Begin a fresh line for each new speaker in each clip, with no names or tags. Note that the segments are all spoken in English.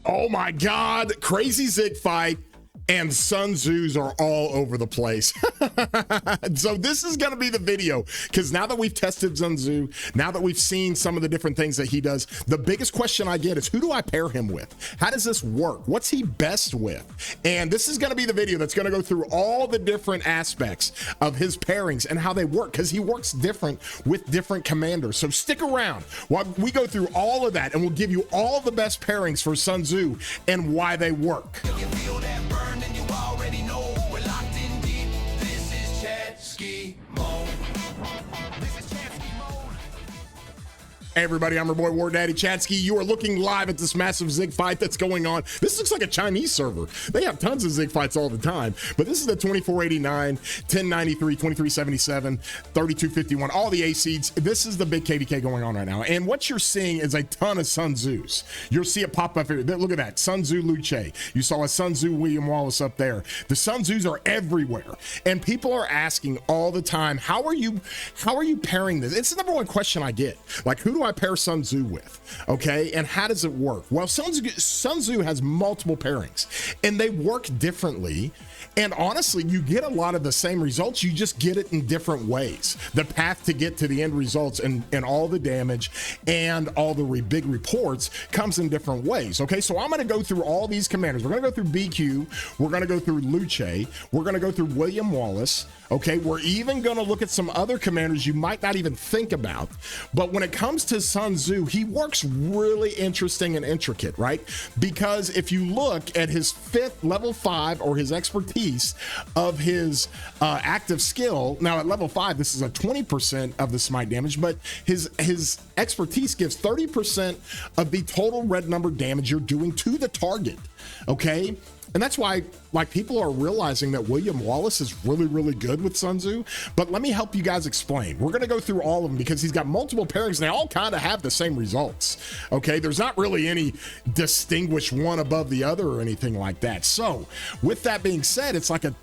Oh my God, crazy Zig fight. And Sun Tzus are all over the place. So this is going to be the video, because now that we've tested Sun Tzu, now that we've seen some of the different things that he does, the biggest question I get is, who do I pair him with? How does this work? What's he best with? And this is going to be the video that's going to go through all the different aspects of his pairings and how they work, because he works different with different commanders. So stick around while we go through all of that, and we'll give you all the best pairings for Sun Tzu and why they work. Hey everybody, I'm your boy War Daddy Chatsky. You are looking live at this massive Zig fight that's going on. This looks like a Chinese server. They have tons of Zig fights all the time, but this is the 2489, 1093, 2377, 3251, all the A seeds. This is the big KVK going on right now. And what you're seeing is a ton of Sun Tzus. You'll see it pop up here. Look at that, Sun Tzu Luce. You saw a Sun Tzu William Wallace up there. The Sun Tzus are everywhere. And people are asking all the time, how are you pairing this? It's the number one question I get. Like, who do I pair Sun Tzu with? Okay, and how does it work? Well, Sun Tzu has multiple pairings, and they work differently. And honestly, you get a lot of the same results. You just get it in different ways. The path to get to the end results and all the damage and all the big reports comes in different ways. Okay, so I'm going to go through all these commanders. We're going to go through BQ. We're going to go through Luce. We're going to go through William Wallace. Okay, we're even going to look at some other commanders you might not even think about. But when it comes to Sun Tzu, he works really interesting and intricate, right? Because if you look at his level 5 or his expertise of his active skill, now at level 5, this is a 20% of the smite damage, but his expertise gives 30% of the total red number damage you're doing to the target. Okay, and that's why, like, people are realizing that William Wallace is really, really good with Sun Tzu. But let me help you guys explain. We're going to go through all of them because he's got multiple pairings and they all kind of have the same results. Okay, there's not really any distinguished one above the other or anything like that. So with that being said, it's like a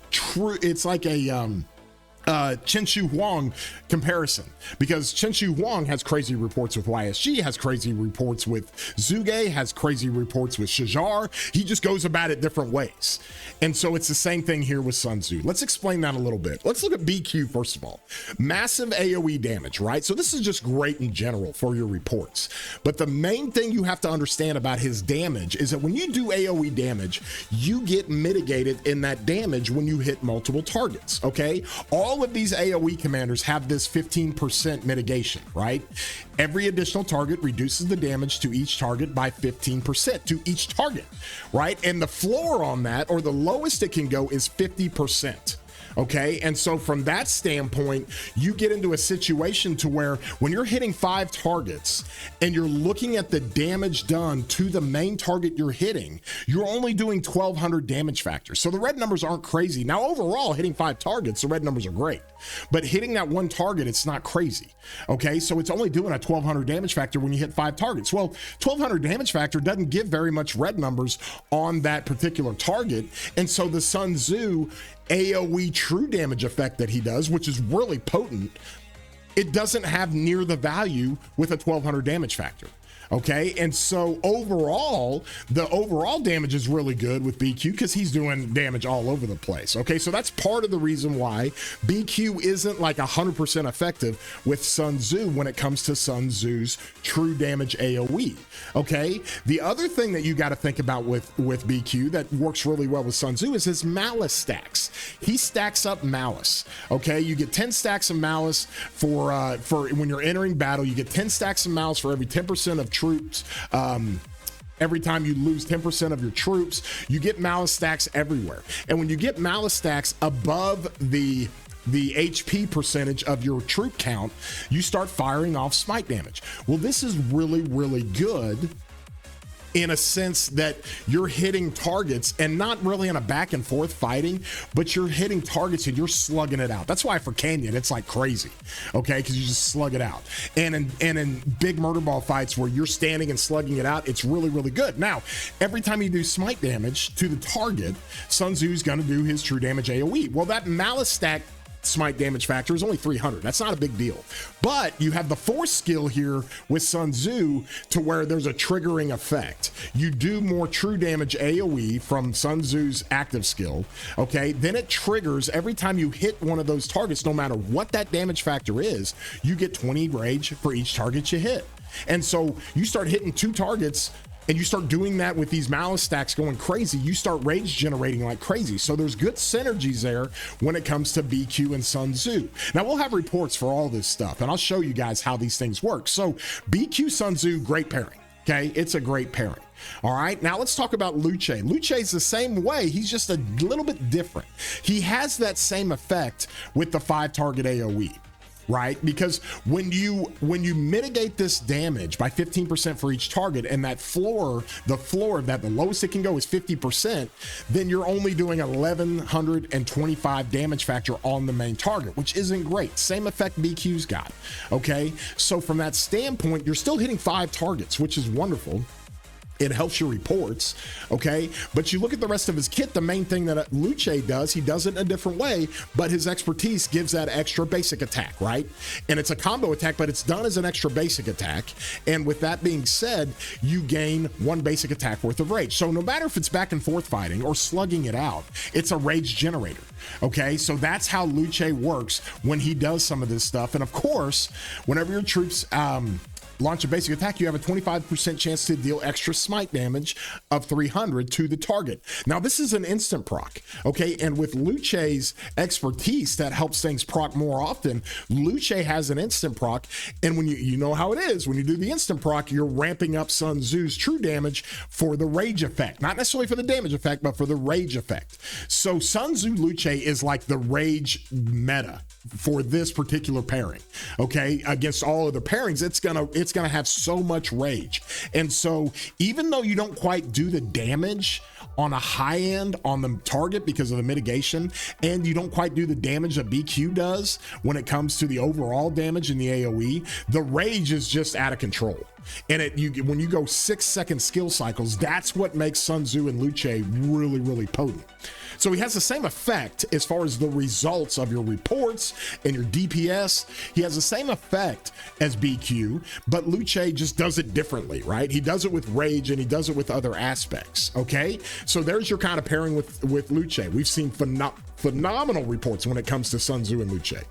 Chen Shu Huang comparison, because Chen Shu Huang has crazy reports with YSG, has crazy reports with Zuge, has crazy reports with Shajar. He just goes about it different ways. And so it's the same thing here with Sun Tzu. Let's explain that a little bit. Let's look at BQ first of all. Massive AoE damage, right? So this is just great in general for your reports. But the main thing you have to understand about his damage is that when you do AoE damage, you get mitigated in that damage when you hit multiple targets, okay? All of these AoE commanders have this 15% mitigation, right? Every additional target reduces the damage to each target by 15% to each target, right? And the floor on that, or the lowest it can go, is 50%. Okay, and so from that standpoint, you get into a situation to where when you're hitting 5 targets and you're looking at the damage done to the main target you're hitting, you're only doing 1200 damage factor. So the red numbers aren't crazy. Now overall, hitting 5 targets, the red numbers are great, but hitting that one target, it's not crazy. Okay, so it's only doing a 1200 damage factor when you hit 5 targets. Well, 1200 damage factor doesn't give very much red numbers on that particular target, and so the Sun Tzu AoE true damage effect that he does, which is really potent, it doesn't have near the value with a 1200 damage factor. Okay, and so overall, the overall damage is really good with BQ because he's doing damage all over the place. Okay, so that's part of the reason why BQ isn't like 100% effective with Sun Tzu when it comes to Sun Tzu's true damage AoE. Okay, the other thing that you got to think about with BQ that works really well with Sun Tzu is his malice stacks. He stacks up malice. Okay, you get 10 stacks of malice for when you're entering battle. You get 10 stacks of malice for every 10% of troops. Every time you lose 10% of your troops, you get malice stacks everywhere. And when you get malice stacks above the HP percentage of your troop count, you start firing off smite damage. Well, this is really, really good in a sense that you're hitting targets and not really in a back and forth fighting, but you're hitting targets and you're slugging it out. That's why for Canyon, it's like crazy, okay? Because you just slug it out. And in big murder ball fights where you're standing and slugging it out, it's really, really good. Now, every time you do smite damage to the target, Sun Tzu's gonna do his true damage AoE. Well, that malice stack smite damage factor is only 300. That's not a big deal. But you have the force skill here with Sun Tzu to where there's a triggering effect. You do more true damage AoE from Sun Tzu's active skill, okay? Then it triggers every time you hit one of those targets, no matter what that damage factor is, you get 20 rage for each target you hit. And so you start hitting 2 targets and you start doing that with these malice stacks going crazy, you start rage generating like crazy. So there's good synergies there when it comes to BQ and Sun Tzu. Now we'll have reports for all this stuff and I'll show you guys how these things work. So BQ Sun Tzu, great pairing. Okay, it's a great pairing. All right, now let's talk about Luce. Luce's the same way, he's just a little bit different. He has that same effect with the 5 target AoE. Right? Because when you mitigate this damage by 15% for each target, and that floor, the lowest it can go is 50%, then you're only doing 1125 damage factor on the main target, which isn't great. Same effect BQ's got. Okay, so from that standpoint, you're still hitting 5 targets, which is wonderful. It helps your reports, okay? But you look at the rest of his kit, the main thing that Luce does, he does it in a different way, but his expertise gives that extra basic attack, right? And it's a combo attack, but it's done as an extra basic attack. And with that being said, you gain 1 basic attack worth of rage. So no matter if it's back and forth fighting or slugging it out, it's a rage generator, okay? So that's how Luce works when he does some of this stuff. And of course, whenever your troops, launch a basic attack, you have a 25% chance to deal extra smite damage of 300 to the target. Now, this is an instant proc, okay? And with Luce's expertise that helps things proc more often, Luce has an instant proc. And when you know how it is, when you do the instant proc, you're ramping up Sun Tzu's true damage for the rage effect. Not necessarily for the damage effect, but for the rage effect. So Sun Tzu Luce is like the rage meta for this particular pairing, okay? Against all other pairings, it's gonna have so much rage. And so even though you don't quite do the damage on a high end on the target because of the mitigation, and you don't quite do the damage that BQ does when it comes to the overall damage in the AoE, the rage is just out of control. And when you go 6-second skill cycles, that's what makes Sun Tzu and Luce really, really potent. So he has the same effect as far as the results of your reports and your DPS. He has the same effect as BQ, but Luce just does it differently, right? He does it with rage and he does it with other aspects, okay? So there's your kind of pairing with Luce. We've seen phenomenal reports when it comes to Sun Tzu and Luce.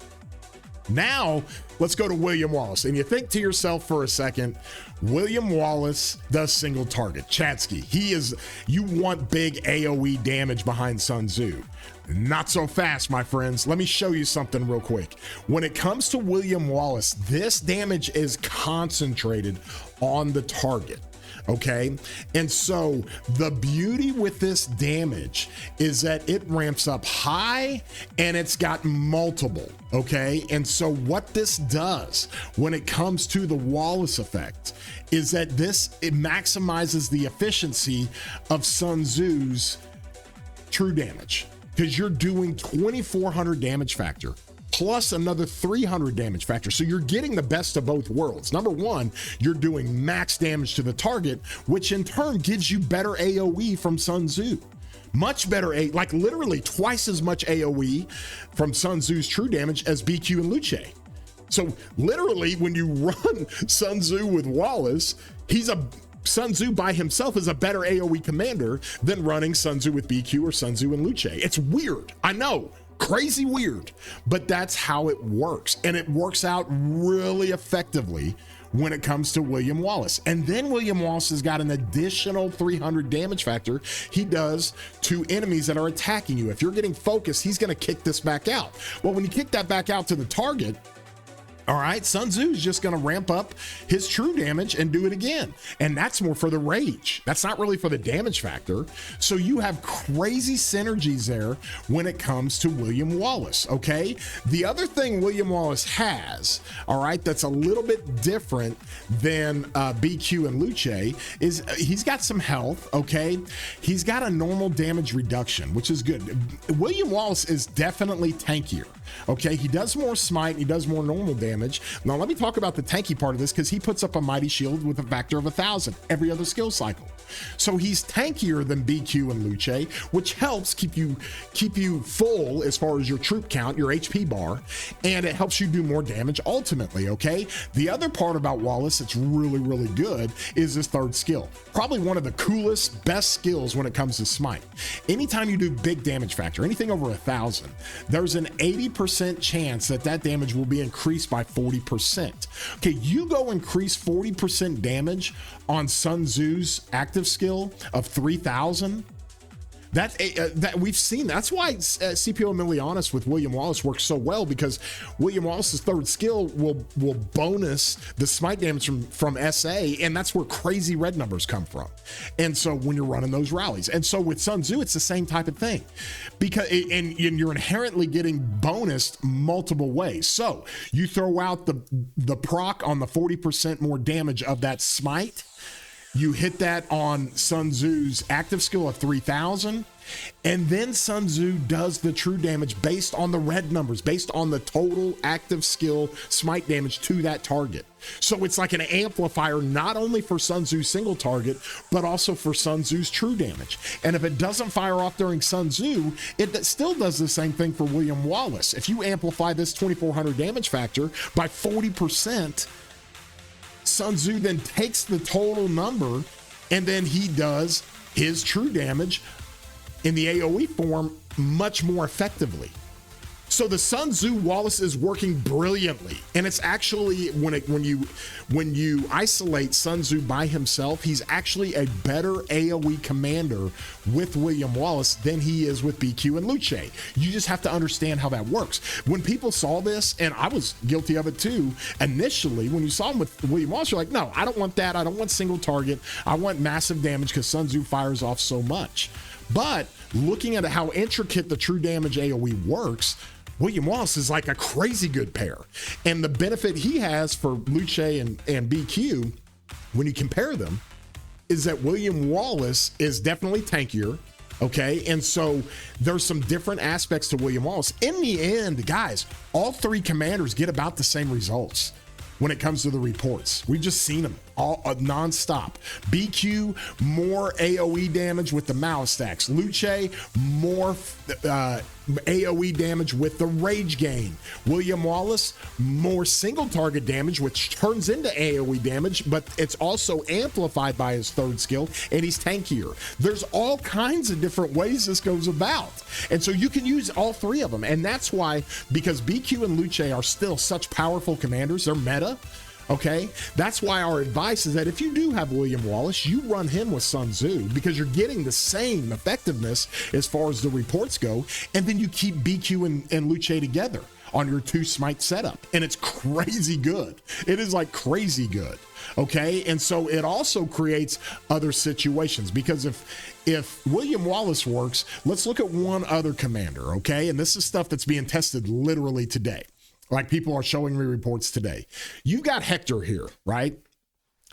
Now, let's go to William Wallace. And you think to yourself for a second, William Wallace does single target. Chatsky, you want big AoE damage behind Sun Tzu. Not so fast, my friends. Let me show you something real quick. When it comes to William Wallace, this damage is concentrated on the target. Okay, and so the beauty with this damage is that it ramps up high and it's got multiple. Okay, and so what this does when it comes to the Wallace effect is that it maximizes the efficiency of Sun Tzu's true damage, because you're doing 2400 damage factor plus another 300 damage factor. So you're getting the best of both worlds. Number one, you're doing max damage to the target, which in turn gives you better AoE from Sun Tzu. Much better, like literally twice as much AoE from Sun Tzu's true damage as BQ and Luce. So literally when you run Sun Tzu with Wallace, Sun Tzu by himself is a better AoE commander than running Sun Tzu with BQ or Sun Tzu and Luce. It's weird, I know. Crazy weird, but that's how it works. And it works out really effectively when it comes to William Wallace. And then William Wallace has got an additional 300 damage factor he does to enemies that are attacking you. If you're getting focused, he's gonna kick this back out. Well, when you kick that back out to the target, all right, Sun Tzu is just going to ramp up his true damage and do it again. And that's more for the rage. That's not really for the damage factor. So you have crazy synergies there when it comes to William Wallace, okay? The other thing William Wallace has, all right, that's a little bit different than BQ and Luce is he's got some health, okay? He's got a normal damage reduction, which is good. William Wallace is definitely tankier, okay? He does more smite, he does more normal damage, damage. Now let me talk about the tanky part of this, because he puts up a mighty shield with a factor of 1,000 every other skill cycle. So he's tankier than BQ and Luce, which helps keep you full as far as your troop count, your HP bar, and it helps you do more damage ultimately, okay? The other part about Wallace that's really, really good is his third skill. Probably one of the coolest, best skills when it comes to smite. Anytime you do big damage factor, anything over 1,000, there's an 80% chance that that damage will be increased by 40%. Okay, you go increase 40% damage on Sun Tzu's active skill of 3,000. That we've seen. That's why CPO Emilianus with William Wallace works so well, because William Wallace's third skill will bonus the smite damage from SA, and that's where crazy red numbers come from. And so when you're running those rallies, and so with Sun Tzu, it's the same type of thing, because and you're inherently getting bonused multiple ways. So you throw out the proc on the 40% more damage of that smite. You hit that on Sun Tzu's active skill of 3,000, and then Sun Tzu does the true damage based on the red numbers, based on the total active skill smite damage to that target. So it's like an amplifier, not only for Sun Tzu's single target, but also for Sun Tzu's true damage. And if it doesn't fire off during Sun Tzu, it still does the same thing for William Wallace. If you amplify this 2,400 damage factor by 40%, Sun Tzu then takes the total number, and then he does his true damage in the AoE form much more effectively. So the Sun Tzu Wallace is working brilliantly, and it's actually when you isolate Sun Tzu by himself, he's actually a better AoE commander with William Wallace than he is with BQ and Luce. You just have to understand how that works. When people saw this, and I was guilty of it too, initially when you saw him with William Wallace, you're like, no, I don't want that. I don't want single target. I want massive damage because Sun Tzu fires off so much. But looking at how intricate the true damage AoE works, William Wallace is like a crazy good pair. And the benefit he has for Luce and BQ, when you compare them, is that William Wallace is definitely tankier, okay? And so there's some different aspects to William Wallace. In the end, guys, all three commanders get about the same results when it comes to the reports. We've just seen them all nonstop. BQ, more AoE damage with the Malice stacks. Luce, more AoE damage with the Rage Gain. William Wallace, more single target damage, which turns into AoE damage, but it's also amplified by his third skill, and he's tankier. There's all kinds of different ways this goes about. And so you can use all three of them. And that's why, because BQ and Luce are still such powerful commanders, they're meta. Okay, that's why our advice is that if you do have William Wallace, you run him with Sun Tzu, because you're getting the same effectiveness as far as the reports go, and then you keep BQ and Luce together on your two smite setup, and it's crazy good. It is like crazy good. Okay, and so it also creates other situations, because if William Wallace works, let's look at one other commander. Okay, and this is stuff that's being tested literally today. Like, people are showing me reports today. You've got Hector here, right?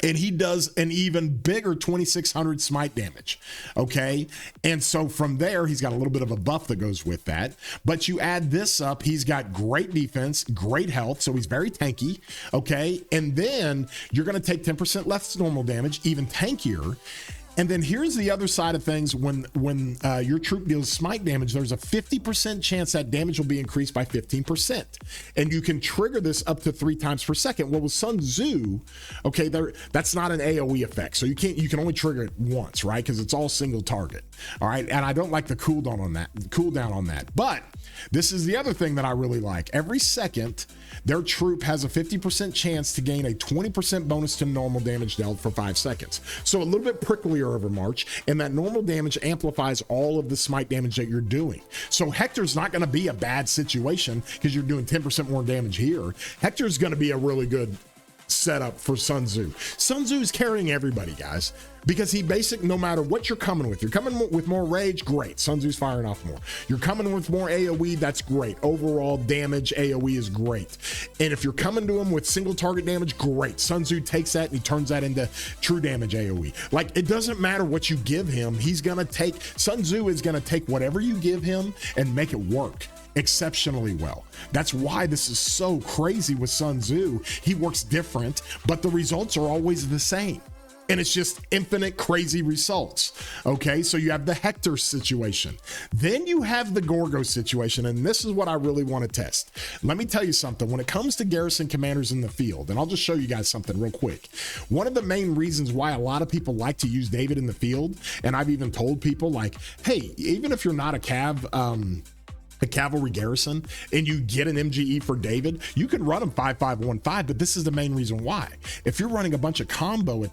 And he does an even bigger 2,600 smite damage, okay? And so from there, he's got a little bit of a buff that goes with that. But you add this up, he's got great defense, great health, so he's very tanky, okay? And then you're going to take 10% less normal damage, even tankier. And then here's the other side of things. When your troop deals smite damage, there's a 50% chance that damage will be increased by 15%. And you can trigger this up to 3 times per second. Well, with Sun Tzu, okay, that's not an AoE effect. So you can only trigger it once, right? Because it's all single target. All right. And I don't like the cooldown on that. But this is the other thing that I really like. Every second, their troop has a 50% chance to gain a 20% bonus to normal damage dealt for 5 seconds. So a little bit pricklier over March, and that normal damage amplifies all of the smite damage that you're doing. So Hector's not going to be a bad situation because you're doing 10% more damage here. Hector's going to be a really good setup for Sun Tzu. Sun Tzu is carrying everybody, guys, because no matter what you're coming with, you're coming with more rage, great. Sun Tzu's firing off more. You're coming with more AoE, that's great. Overall damage AoE is great. And if you're coming to him with single target damage, great. Sun Tzu takes that and he turns that into true damage AoE. Like, it doesn't matter what you give him, Sun Tzu is gonna take whatever you give him and make it work. exceptionally well. That's why this is so crazy with Sun Tzu. He works different, but the results are always the same. And it's just infinite crazy results. Okay, so you have the Hector situation. Then you have the Gorgo situation, and this is what I really want to test. Let me tell you something. When it comes to garrison commanders in the field, and I'll just show you guys something real quick. One of the main reasons why a lot of people like to use David in the field, and I've even told people like, hey, even if you're not a cavalry garrison and you get an MGE for David, you can run him 5-5-1-5, but this is the main reason why. If you're running a bunch of combo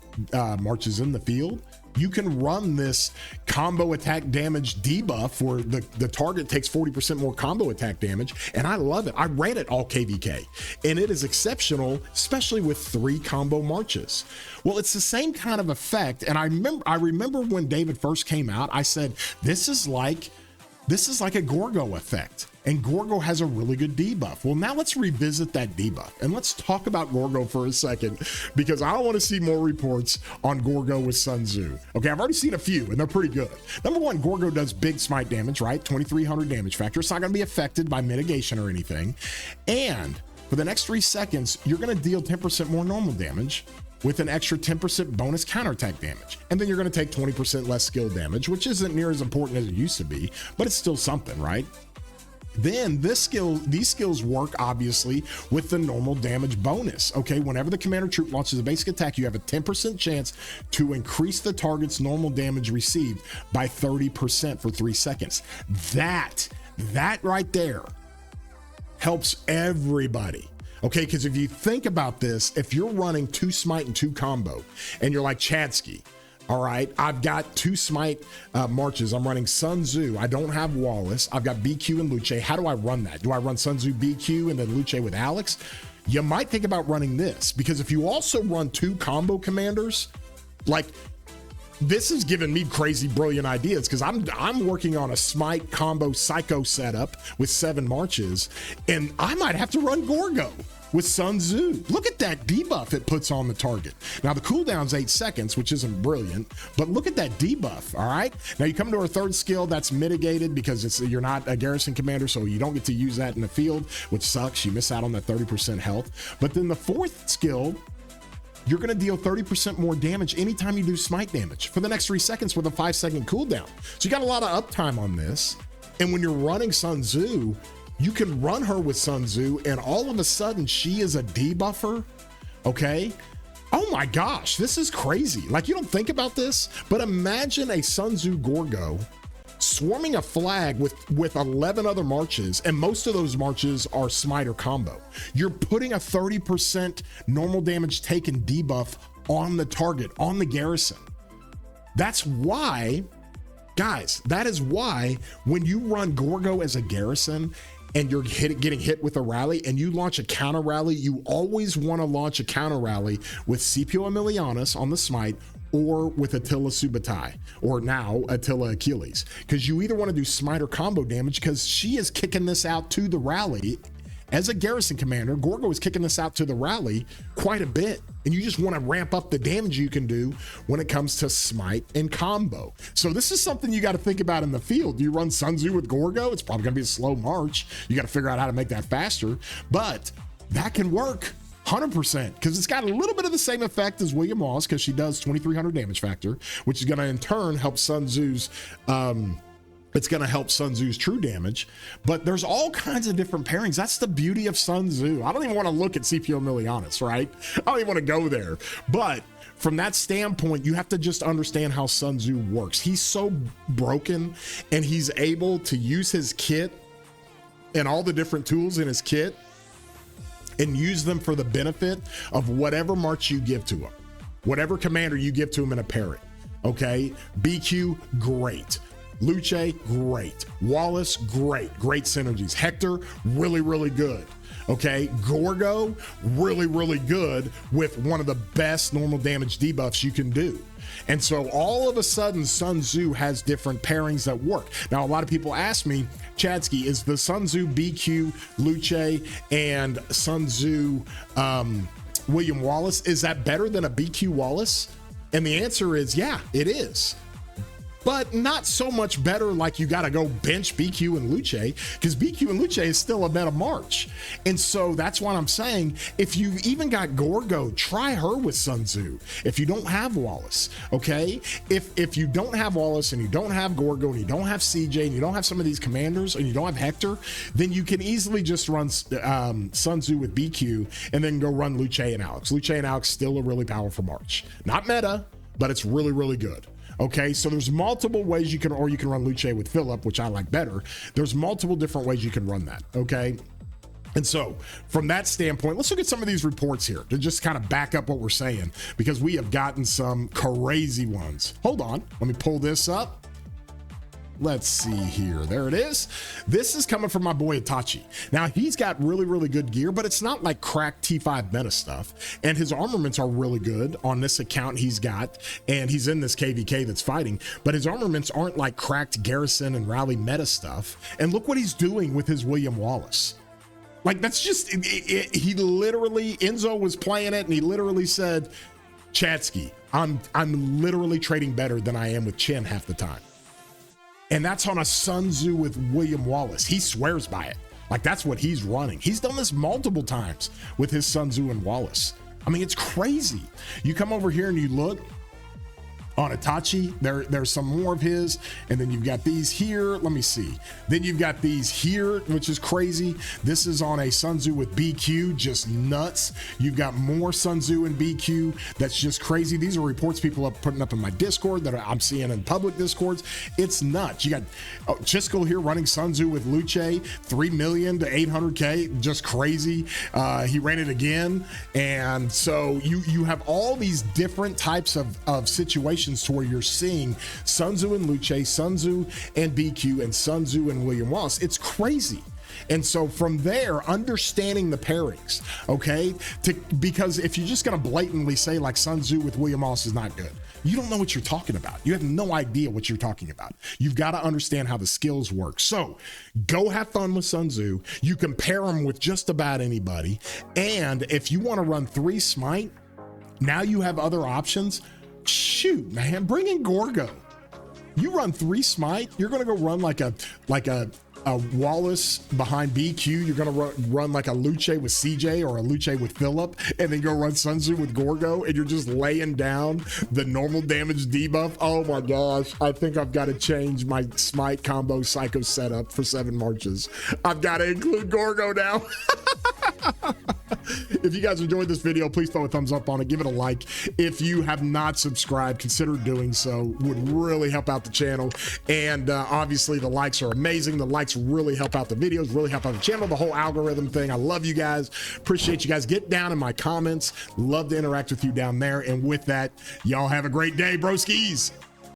marches in the field, you can run this combo attack damage debuff where the target takes 40% more combo attack damage, and I love it. I ran it all KVK, and it is exceptional, especially with 3 combo marches. Well, it's the same kind of effect, and I remember when David first came out, I said, this is like a Gorgo effect, and Gorgo has a really good debuff. Well, now let's revisit that debuff, and let's talk about Gorgo for a second, because I want to see more reports on Gorgo with Sun Tzu. Okay, I've already seen a few, and they're pretty good. Number one, Gorgo does big smite damage, right? 2,300 damage factor. It's not going to be affected by mitigation or anything. And for the next 3 seconds, you're going to deal 10% more normal damage with an extra 10% bonus counterattack damage. And then you're going to take 20% less skill damage, which isn't near as important as it used to be, but it's still something, right? Then these skills work obviously with the normal damage bonus. Okay, whenever the commander troop launches a basic attack, you have a 10% chance to increase the target's normal damage received by 30% for 3 seconds. That right there helps everybody. Okay, because if you think about this, if you're running 2 smite and 2 combo, and you're like Chadsky, all right, I've got 2 smite marches. I'm running Sun Tzu. I don't have Wallace. I've got BQ and Luce. How do I run that? Do I run Sun Tzu BQ and then Luce with Alex? You might think about running this, because if you also run 2 combo commanders, like, this is giving me crazy brilliant ideas, because I'm working on a smite combo psycho setup with 7 marches, and I might have to run Gorgo with Sun Tzu. Look at that debuff it puts on the target. Now the cooldown's 8 seconds, which isn't brilliant, but look at that debuff. All right, now you come to our 3rd skill, that's mitigated because you're not a garrison commander, so you don't get to use that in the field, which sucks. You miss out on that 30% health. But then the 4th skill, you're going to deal 30% more damage anytime you do smite damage for the next 3 seconds with a 5-second cooldown. So you got a lot of uptime on this. And when you're running Sun Tzu, you can run her with Sun Tzu, and all of a sudden she is a debuffer. Okay. Oh my gosh, this is crazy. Like, you don't think about this, but imagine a Sun Tzu Gorgo swarming a flag with 11 other marches, and most of those marches are smite or combo. You're putting a 30% normal damage taken debuff on the target, on the garrison. That's why, guys, that is why when you run Gorgo as a garrison and you're getting hit with a rally and you launch a counter rally, you always want to launch a counter rally with Scipio Emilianus on the smite, or with Attila Subutai, or now Attila Achilles, because you either want to do smite or combo damage, because she is kicking this out to the rally. As a garrison commander, Gorgo is kicking this out to the rally quite a bit, and you just want to ramp up the damage you can do when it comes to smite and combo. So this is something you got to think about in the field. Do you run Sun Tzu with Gorgo? It's probably going to be a slow march. You got to figure out how to make that faster, but that can work 100%, because it's got a little bit of the same effect as William Wallace, because she does 2,300 damage factor, which is going to in turn help Sun Tzu's it's going to help Sun Tzu's true damage. But there's all kinds of different pairings. That's the beauty of Sun Tzu. I don't even want to look at Scipio Emilianus, right? I don't even want to go there. But from that standpoint, you have to just understand how Sun Tzu works. He's so broken, and he's able to use his kit and all the different tools in his kit and use them for the benefit of whatever march you give to him, whatever commander you give to him in a pairing. Okay, BQ, great. Luce, great. Wallace, great synergies. Hector, really, really good. Okay, Gorgo, really, really good with one of the best normal damage debuffs you can do. And so all of a sudden, Sun Tzu has different pairings that work. Now, a lot of people ask me, Chadsky, is the Sun Tzu BQ Luce and Sun Tzu William Wallace, is that better than a BQ Wallace? And the answer is, yeah, it is. but not so much better like you got to go bench BQ and Luce, because BQ and Luce is still a meta March. And so that's what I'm saying. If you even got Gorgo, try her with Sun Tzu. If you don't have Wallace, okay? If you don't have Wallace and you don't have Gorgo and you don't have CJ and you don't have some of these commanders and you don't have Hector, then you can easily just run Sun Tzu with BQ and then go run Luce and Alex. Luce and Alex still a really powerful March. Not meta, but it's really, really good. Okay, so there's multiple ways you can, or you can run Luce with Philip, which I like better. There's multiple different ways you can run that, okay? And so from that standpoint, let's look at some of these reports here to just kind of back up what we're saying, because we have gotten some crazy ones. Hold on, let me pull this up. Let's see here. There it is. This is coming from my boy Itachi. Now, he's got really, really good gear, but it's not like cracked T5 meta stuff. And his armaments are really good on this account he's got. And he's in this KVK that's fighting. But his armaments aren't like cracked Garrison and Rally meta stuff. And look what he's doing with his William Wallace. Like, that's just, he literally, Enzo was playing it and he literally said, Chatsky, I'm literally trading better than I am with Chen half the time. And that's on a Sun Tzu with William Wallace. He swears by it. Like, that's what he's running. He's done this multiple times with his Sun Tzu and Wallace. I mean, it's crazy. You come over here and you look on Itachi, there's some more of his, and then you've got these here. Let me see. Then you've got these here, which is crazy. This is on a Sun Tzu with BQ, just nuts. You've got more Sun Tzu and BQ. That's just crazy. These are reports people are putting up in my Discord that I'm seeing in public Discords. It's nuts. You got Chisco here running Sun Tzu with Luce, 3 million to 800K, just crazy. He ran it again. And so you have all these different types of situations to where you're seeing Sun Tzu and Luce, Sun Tzu and BQ, and Sun Tzu and William Wallace. It's crazy. And so from there, understanding the pairings, okay? Because if you're just gonna blatantly say like Sun Tzu with William Wallace is not good, you don't know what you're talking about. You have no idea what you're talking about. You've got to understand how the skills work. So go have fun with Sun Tzu. You can pair them with just about anybody. And if you want to run 3 smite, now you have other options. Shoot, man, bring in Gorgo. You run 3 smite, you're gonna go run like a Wallace behind BQ. You're gonna run like a Luce with CJ or a Luce with Philip, and then go run Sun Tzu with Gorgo, and you're just laying down the normal damage debuff. Oh my gosh, I think I've got to change my smite combo psycho setup for 7 marches. I've got to include Gorgo now. If you guys enjoyed this video, please throw a thumbs up on it. Give it a like. If you have not subscribed, consider doing so. Would really help out the channel. And obviously the likes are amazing. The likes really help out the videos, really help out the channel, the whole algorithm thing. I love you guys. Appreciate you guys. Get down in my comments. Love to interact with you down there. And with that, y'all have a great day, broskies.